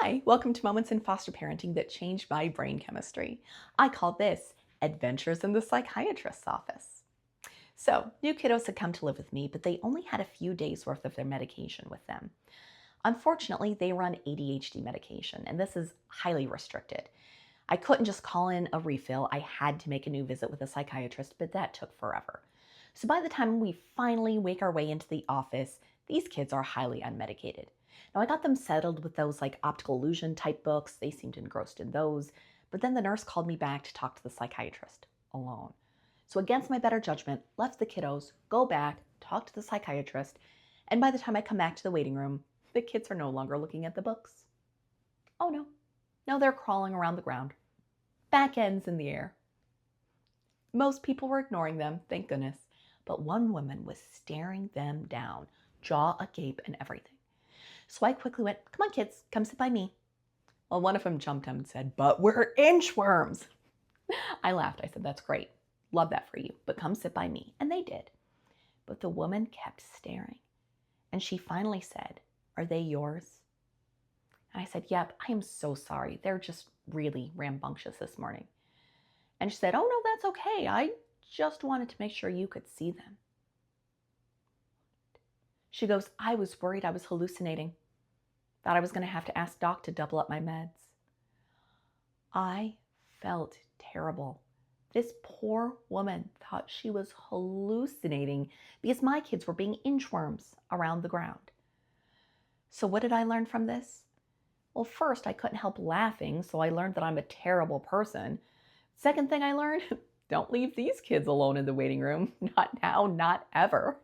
Hi, welcome to Moments in Foster Parenting that changed my brain chemistry. I call this Adventures in the Psychiatrist's Office. So, new kiddos had come to live with me, but they only had a few days worth of their medication with them. Unfortunately, they were on ADHD medication, and this is highly restricted. I couldn't just call in a refill. I had to make a new visit with a psychiatrist, but that took forever. So by the time we finally wake our way into the office, these kids are highly unmedicated. Now I got them settled with those like optical illusion type books. They seemed engrossed in those. But then the nurse called me back to talk to the psychiatrist alone. So against my better judgment, left the kiddos, go back, talk to the psychiatrist, and by the time I come back to the waiting room, the kids are no longer looking at the books. Oh no. No, they're crawling around the ground. Back ends in the air. Most people were ignoring them, thank goodness. But one woman was staring them down, jaw agape and everything. So I quickly went, "Come on, kids, come sit by me." Well, one of them jumped up and said, "But we're inchworms." I laughed. I said, "That's great. Love that for you, but come sit by me." And they did. But the woman kept staring. And she finally said, "Are they yours?" And I said, "Yep, I am so sorry. They're just really rambunctious this morning." And she said, "Oh, no, that's okay. I just wanted to make sure you could see them." She goes, "I was worried I was hallucinating. Thought I was going to have to ask Doc to double up my meds." I felt terrible. This poor woman thought she was hallucinating because my kids were being inchworms around the ground. So what did I learn from this? Well, first, I couldn't help laughing, so I learned that I'm a terrible person. Second thing I learned, don't leave these kids alone in the waiting room. Not now, not ever.